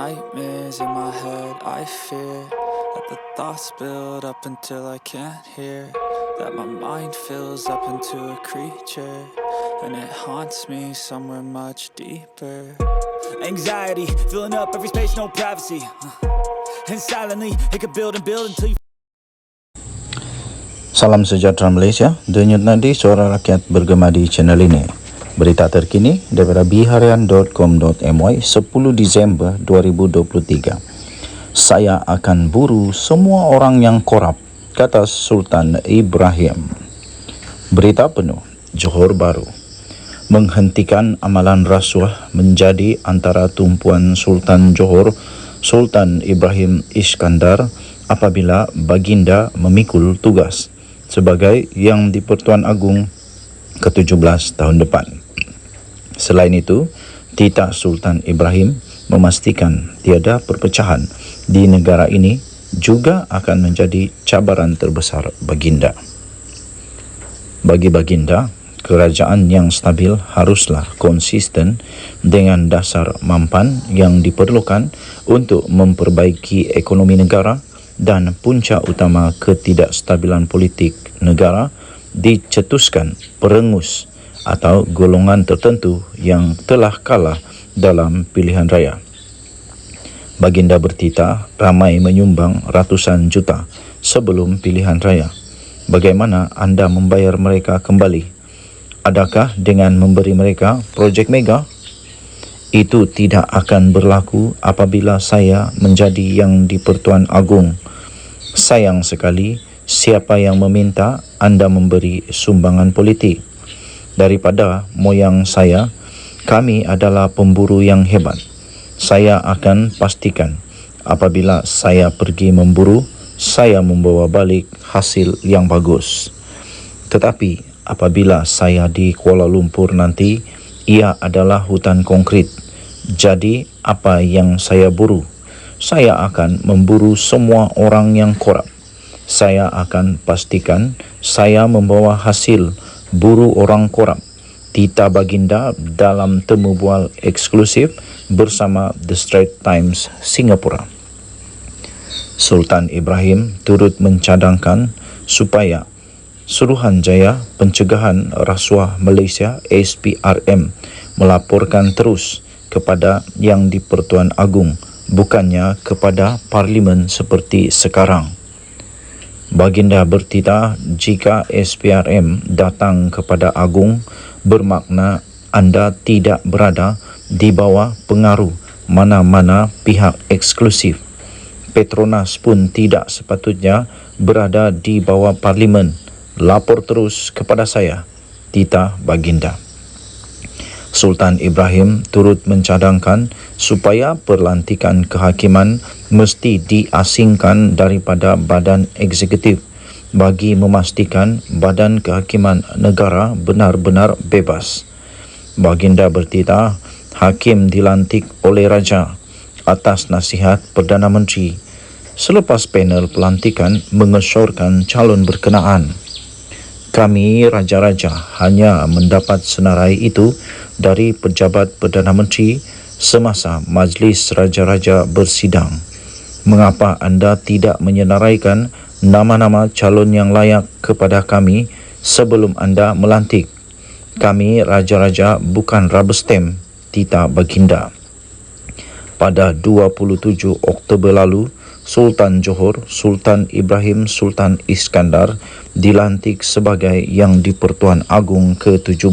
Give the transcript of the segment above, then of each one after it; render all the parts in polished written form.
nightmares in my head, I fear that the thoughts build up until I can't hear, that my mind fills up into a creature, and it haunts me somewhere much deeper. Anxiety, filling up every space, no privacy, and silently, it could build and build until you... Salam sejahtera Malaysia, denyut nadi suara rakyat bergema di channel ini. Berita terkini daripada biharian.com.my 10 Disember 2023. Saya akan buru semua orang yang korup, kata Sultan Ibrahim. Berita penuh, Johor Bahru. Menghentikan amalan rasuah menjadi antara tumpuan Sultan Johor, Sultan Ibrahim Iskandar, apabila baginda memikul tugas sebagai Yang di-Pertuan Agong ke-17 tahun depan. Selain itu, titah Sultan Ibrahim memastikan tiada perpecahan di negara ini juga akan menjadi cabaran terbesar baginda. Bagi baginda, kerajaan yang stabil haruslah konsisten dengan dasar mampan yang diperlukan untuk memperbaiki ekonomi negara, dan punca utama ketidakstabilan politik negara dicetuskan perengus atau golongan tertentu yang telah kalah dalam pilihan raya. Baginda bertitah ramai menyumbang ratusan juta sebelum pilihan raya. Bagaimana anda membayar mereka kembali? Adakah dengan memberi mereka projek mega? Itu tidak akan berlaku apabila saya menjadi Yang di-Pertuan Agong. Sayang sekali siapa yang meminta anda memberi sumbangan politik. Daripada moyang saya, kami adalah pemburu yang hebat. Saya akan pastikan apabila saya pergi memburu, saya membawa balik hasil yang bagus. Tetapi apabila saya di Kuala Lumpur nanti, ia adalah hutan konkret. Jadi apa yang saya buru? Saya akan memburu semua orang yang korup. Saya akan pastikan saya membawa hasil buru orang korup. Titah baginda dalam temu bual eksklusif bersama The Straits Times Singapura. Sultan Ibrahim turut mencadangkan supaya Suruhanjaya Pencegahan Rasuah Malaysia SPRM melaporkan terus kepada Yang di-Pertuan Agong, bukannya kepada Parlimen seperti sekarang. Baginda bertitah jika SPRM datang kepada Agong, bermakna anda tidak berada di bawah pengaruh mana-mana pihak eksklusif. Petronas pun tidak sepatutnya berada di bawah Parlimen. Lapor terus kepada saya, titah baginda. Sultan Ibrahim turut mencadangkan supaya perlantikan kehakiman mesti diasingkan daripada badan eksekutif bagi memastikan badan kehakiman negara benar-benar bebas. Baginda bertitah hakim dilantik oleh Raja atas nasihat Perdana Menteri selepas panel pelantikan mengesyorkan calon berkenaan. Kami raja-raja hanya mendapat senarai itu dari pejabat Perdana Menteri semasa Majlis Raja-Raja bersidang. Mengapa anda tidak menyenaraikan nama-nama calon yang layak kepada kami sebelum anda melantik? Kami raja-raja bukan rubber stamp, titah baginda. Pada 27 Oktober lalu, Sultan Johor, Sultan Ibrahim Sultan Iskandar dilantik sebagai Yang di-Pertuan Agong ke-17.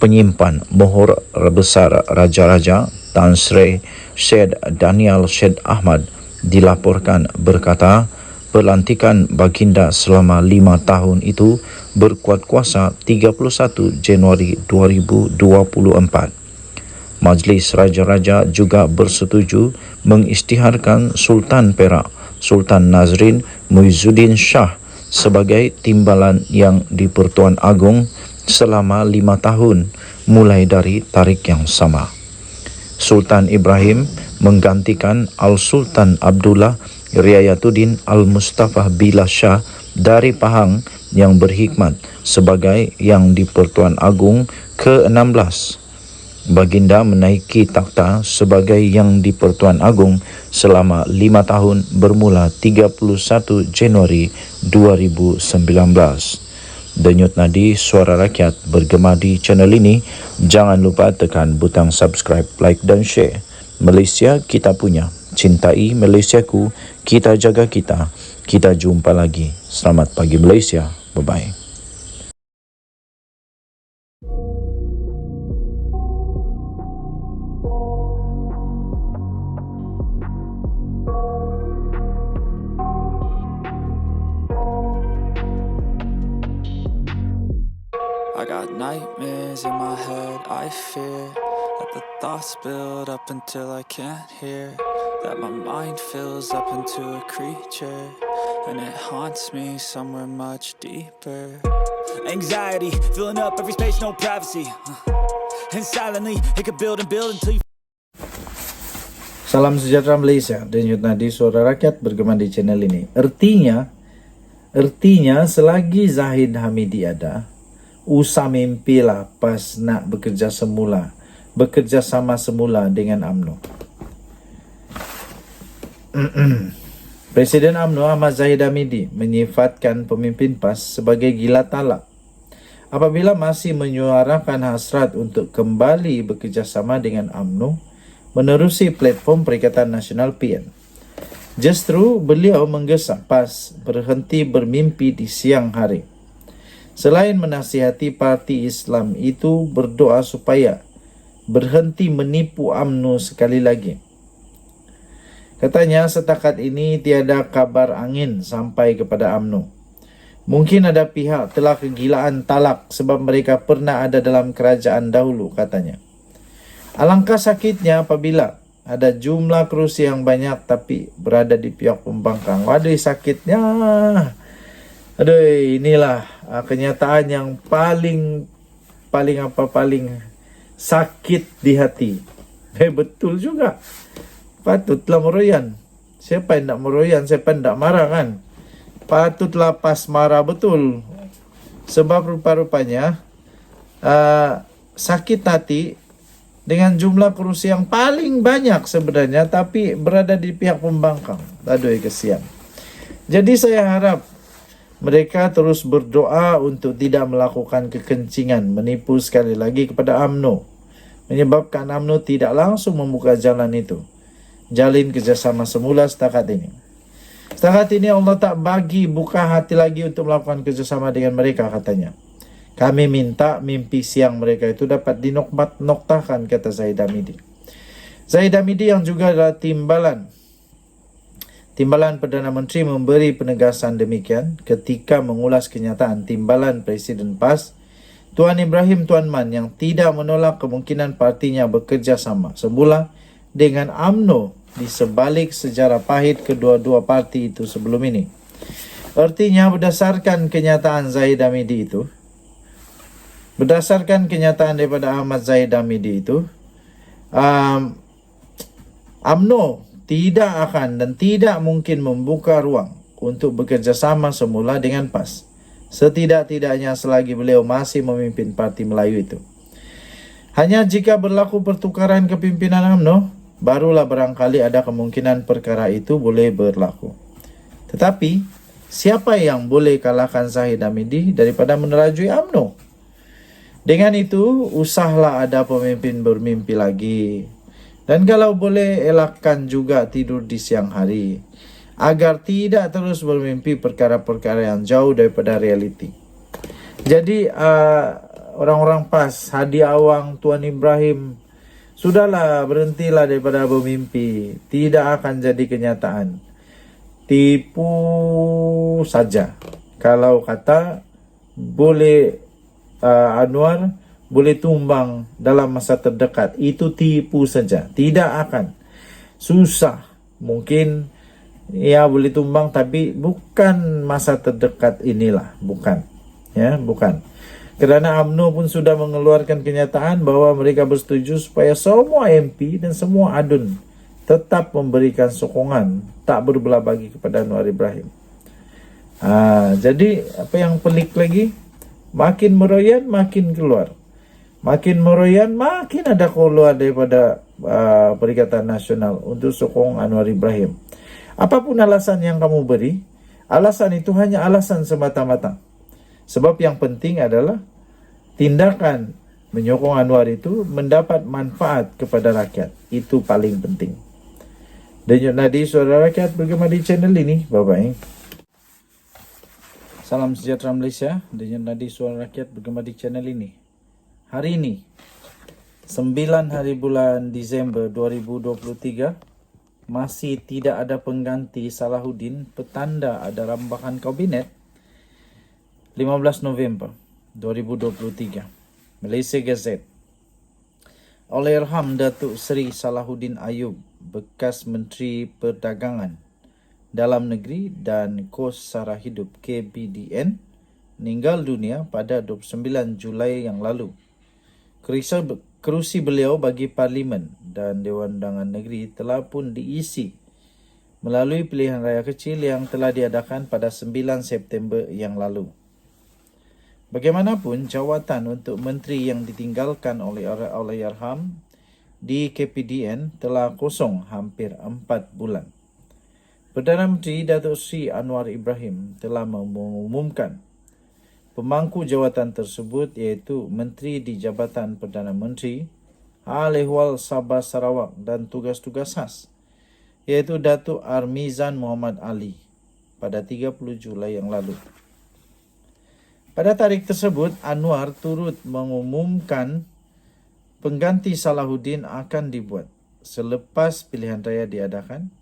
Penyimpan mohor besar Raja-Raja Tan Sri Syed Daniel Syed Ahmad dilaporkan berkata pelantikan baginda selama 5 tahun itu berkuat kuasa 31 Januari 2024. Majlis Raja-Raja juga bersetuju mengisytiharkan Sultan Perak, Sultan Nazrin Muizzuddin Shah sebagai timbalan Yang di-Pertuan Agong selama 5 tahun mulai dari tarikh yang sama. Sultan Ibrahim menggantikan Al-Sultan Abdullah Riayatuddin Al-Mustafa Billah Shah dari Pahang yang berkhidmat sebagai Yang di-Pertuan Agong ke-16. Baginda menaiki takhta sebagai Yang di-Pertuan Agong selama 5 tahun bermula 31 Januari 2019. Denyut nadi Suara Rakyat bergema di channel ini. Jangan lupa tekan butang subscribe, like dan share. Malaysia kita punya. Cintai Malaysiaku. Kita jaga kita. Kita jumpa lagi. Selamat pagi Malaysia. Bye-bye. I got nightmares in my head, I fear that the thoughts build up until I can't hear, that my mind fills up into a creature, and it haunts me somewhere much deeper. Anxiety, filling up every space, no privacy. And silently, it could build and build until you... Salam sejahtera Malaysia. Denyut nadi Suara Rakyat bergema di channel ini. Artinya selagi Zahid Hamidi ada, usah mimpilah pas nak bekerja sama semula dengan UMNO. Presiden UMNO Ahmad Zahid Hamidi menyifatkan pemimpin PAS sebagai gila talak apabila masih menyuarakan hasrat untuk kembali bekerjasama dengan UMNO menerusi platform Perikatan Nasional PN. Justru beliau menggesa PAS berhenti bermimpi di siang hari. Selain menasihati parti Islam itu berdoa supaya berhenti menipu UMNO sekali lagi. Katanya setakat ini tiada kabar angin sampai kepada UMNO. Mungkin ada pihak telah kegilaan talak sebab mereka pernah ada dalam kerajaan dahulu, katanya. Alangkah sakitnya apabila ada jumlah kerusi yang banyak tapi berada di pihak pembangkang. Waduh, sakitnya. Aduh, inilah kenyataan yang paling sakit di hati. Betul juga. Patutlah meroyan. Siapa yang tak meroyan, siapa yang tak marah kan? Patutlah PAS marah betul. Sebab rupa-rupanya sakit hati dengan jumlah kerusi yang paling banyak sebenarnya tapi berada di pihak pembangkang. Aduh, kesian. Jadi saya harap mereka terus berdoa untuk tidak melakukan kekencingan, menipu sekali lagi kepada UMNO, menyebabkan UMNO tidak langsung membuka jalan itu. Jalin kerjasama semula setakat ini. Setakat ini Allah tak bagi buka hati lagi untuk melakukan kerjasama dengan mereka, katanya. Kami minta mimpi siang mereka itu dapat dinoktakan, kata Zahid Hamidi. Zahid Hamidi yang juga adalah Timbalan Perdana Menteri memberi penegasan demikian ketika mengulas kenyataan Timbalan Presiden PAS Tuan Ibrahim Tuan Man yang tidak menolak kemungkinan partinya bekerja sama semula dengan UMNO di sebalik sejarah pahit kedua-dua parti itu sebelum ini. Artinya berdasarkan kenyataan Zahid Hamidi itu, berdasarkan kenyataan daripada Ahmad Zahid Hamidi itu, UMNO tidak akan dan tidak mungkin membuka ruang untuk bekerja sama semula dengan PAS. Setidak-tidaknya selagi beliau masih memimpin Parti Melayu itu. Hanya jika berlaku pertukaran kepimpinan UMNO, barulah barangkali ada kemungkinan perkara itu boleh berlaku. Tetapi, siapa yang boleh kalahkan Zahid Hamidi daripada menerajui UMNO? Dengan itu, usahlah ada pemimpin bermimpi lagi. Dan kalau boleh, elakkan juga tidur di siang hari, agar tidak terus bermimpi perkara-perkara yang jauh daripada realiti. Jadi, orang-orang PAS, Hadi Awang, Tuan Ibrahim, sudahlah, berhentilah daripada bermimpi. Tidak akan jadi kenyataan. Tipu saja. Kalau kata, boleh Anwar boleh tumbang dalam masa terdekat, itu tipu saja. Tidak akan. Susah. Mungkin ya boleh tumbang tapi bukan masa terdekat inilah. Bukan. Ya, bukan. Kerana UMNO pun sudah mengeluarkan kenyataan bahwa mereka bersetuju supaya semua MP dan semua ADUN tetap memberikan sokongan, tak berbelah bagi kepada Anwar Ibrahim. Jadi apa yang pelik lagi? Makin meroyan, makin keluar. Makin meroyan, makin ada keluar daripada Perikatan Nasional untuk sokong Anwar Ibrahim. Apapun alasan yang kamu beri, alasan itu hanya alasan semata-mata. Sebab yang penting adalah tindakan menyokong Anwar itu mendapat manfaat kepada rakyat. Itu paling penting. Denyut nadi suara rakyat bergema di channel ini. Bye-bye. Salam sejahtera Malaysia. Denyut nadi suara rakyat bergema di channel ini. Hari ini, 9 hari bulan Disember 2023, masih tidak ada pengganti Salahuddin, petanda ada rambakan kabinet. 15 November 2023, Malaysia Gazette. Allahyarham Datuk Seri Salahuddin Ayub, bekas Menteri Perdagangan Dalam Negeri dan Kos Sara Hidup KBDN, meninggal dunia pada 29 Julai yang lalu. Kerusi beliau bagi Parlimen dan Dewan Undangan Negeri telah pun diisi melalui pilihan raya kecil yang telah diadakan pada 9 September yang lalu. Bagaimanapun, jawatan untuk menteri yang ditinggalkan oleh Allahyarham di KPDN telah kosong hampir 4 bulan. Perdana Menteri Datuk Seri Anwar Ibrahim telah mengumumkan pemangku jawatan tersebut iaitu Menteri di Jabatan Perdana Menteri, Hal Ehwal Sabah Sarawak dan tugas-tugas khas, iaitu Datuk Armizan Muhammad Ali pada 30 Julai yang lalu. Pada tarikh tersebut, Anwar turut mengumumkan pengganti Salahuddin akan dibuat selepas pilihan raya diadakan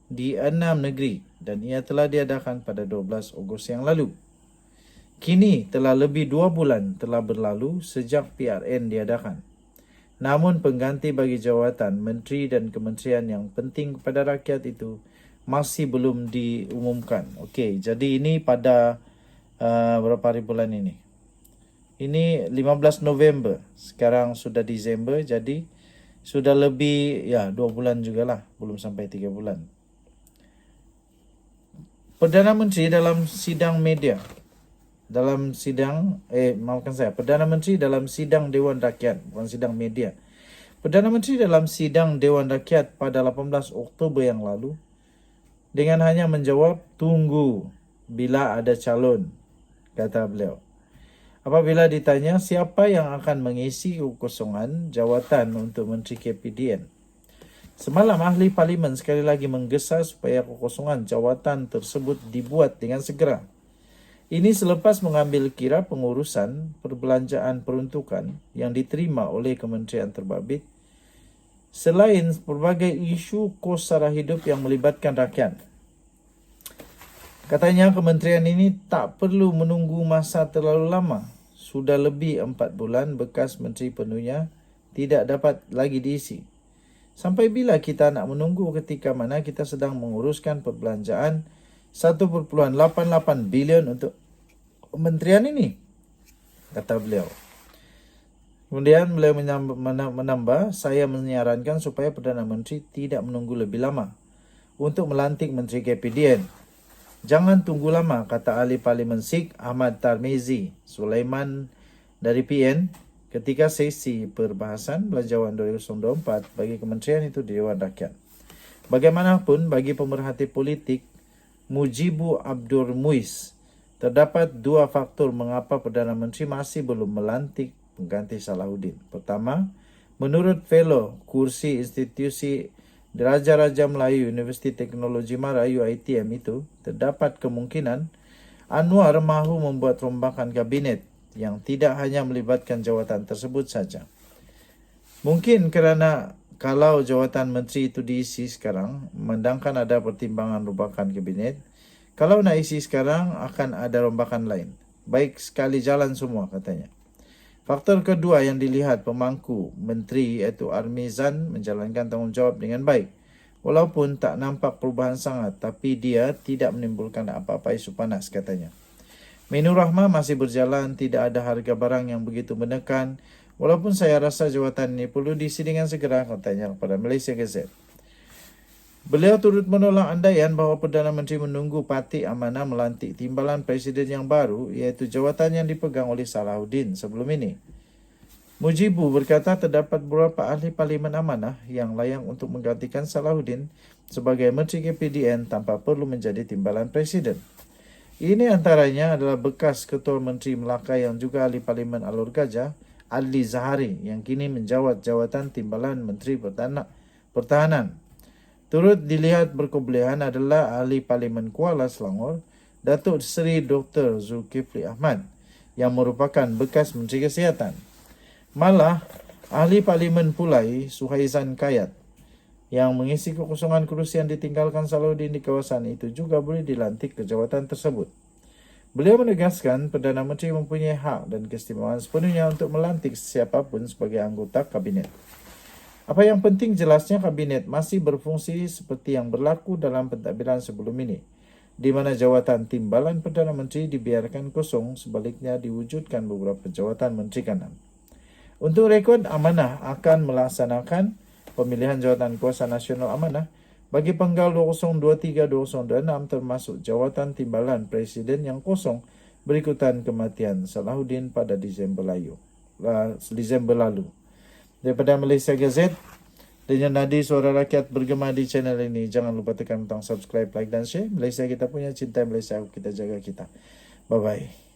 di 6 negeri dan ia telah diadakan pada 12 Ogos yang lalu. Kini telah lebih 2 bulan telah berlalu sejak PRN diadakan. Namun pengganti bagi jawatan menteri dan kementerian yang penting kepada rakyat itu masih belum diumumkan. Okey, jadi ini pada berapa hari bulan ini? Ini 15 November. Sekarang sudah Disember, jadi sudah lebih 2 bulan jugalah, belum sampai 3 bulan. Perdana Menteri dalam sidang media Perdana Menteri dalam sidang Dewan Rakyat, bukan sidang media. Perdana Menteri dalam sidang Dewan Rakyat pada 18 Oktober yang lalu dengan hanya menjawab, "Tunggu bila ada calon," kata beliau. Apabila ditanya siapa yang akan mengisi kekosongan jawatan untuk Menteri KPDN. Semalam ahli parlimen sekali lagi menggesa supaya kekosongan jawatan tersebut dibuat dengan segera. Ini selepas mengambil kira pengurusan perbelanjaan peruntukan yang diterima oleh kementerian terbabit selain berbagai isu kos sara hidup yang melibatkan rakyat. Katanya kementerian ini tak perlu menunggu masa terlalu lama. Sudah lebih 4 bulan bekas menteri penuhnya tidak dapat lagi diisi. Sampai bila kita nak menunggu ketika mana kita sedang menguruskan perbelanjaan 1.88 bilion untuk kementerian ini, kata beliau. Kemudian beliau menambah, saya menyarankan supaya Perdana Menteri tidak menunggu lebih lama untuk melantik Menteri KPDN. Jangan tunggu lama, kata ahli Parlimen Sikh Ahmad Tarmizi Sulaiman dari PN ketika sesi perbahasan Belanjawan 2024 bagi kementerian itu di Dewan Rakyat. Bagaimanapun, bagi pemerhati politik Mujibu Abdur Muiz, terdapat 2 faktor mengapa Perdana Menteri masih belum melantik pengganti Salahuddin. Pertama, menurut fellow kursi institusi Raja-Raja Melayu Universiti Teknologi Mara UiTM itu, terdapat kemungkinan Anwar mahu membuat rombakan kabinet yang tidak hanya melibatkan jawatan tersebut saja. Mungkin kerana kalau jawatan menteri itu diisi sekarang, memandangkan ada pertimbangan rombakan kabinet, kalau nak isi sekarang akan ada rombakan lain. Baik sekali jalan semua, katanya. Faktor kedua yang dilihat pemangku menteri iaitu Armizan menjalankan tanggungjawab dengan baik. Walaupun tak nampak perubahan sangat, tapi dia tidak menimbulkan apa-apa isu panas, katanya. Menu Rahmah masih berjalan, tidak ada harga barang yang begitu menekan. Walaupun saya rasa jawatan ini perlu diisi dengan segera, katanya kepada Malaysia Gazette. Beliau turut menolak andaian bahawa Perdana Menteri menunggu Parti Amanah melantik timbalan Presiden yang baru, iaitu jawatan yang dipegang oleh Salahuddin sebelum ini. Mujibu berkata terdapat beberapa ahli Parlimen Amanah yang layak untuk menggantikan Salahuddin sebagai Menteri KPDN tanpa perlu menjadi timbalan Presiden. Ini antaranya adalah bekas Ketua Menteri Melaka yang juga ahli Parlimen Alor Gajah, Adli Zahari yang kini menjawat jawatan timbalan Menteri Pertahanan. Turut dilihat berkebolehan adalah ahli Parlimen Kuala Selangor, Datuk Seri Dr. Zulkifli Ahmad yang merupakan bekas Menteri Kesihatan. Malah, ahli Parlimen Pulai, Suhaizan Kayat, yang mengisi kekosongan kerusi yang ditinggalkan Salahuddin di kawasan itu juga boleh dilantik ke jawatan tersebut. Beliau menegaskan Perdana Menteri mempunyai hak dan keistimewaan sepenuhnya untuk melantik siapapun sebagai anggota Kabinet. Apa yang penting jelasnya Kabinet masih berfungsi seperti yang berlaku dalam pentadbiran sebelum ini, di mana jawatan timbalan Perdana Menteri dibiarkan kosong, sebaliknya diwujudkan beberapa jawatan Menteri Kanan. Untuk rekod, Amanah akan melaksanakan pemilihan jawatan kuasa nasional Amanah bagi penggal 2023-2026 termasuk jawatan timbalan Presiden yang kosong berikutan kematian Salahuddin pada Disember lalu. Daripada Malaysia Gazette, dengan nadi suara rakyat bergema di channel ini. Jangan lupa tekan butang subscribe, like dan share. Malaysia kita punya, cinta Malaysia, kita jaga kita. Bye-bye.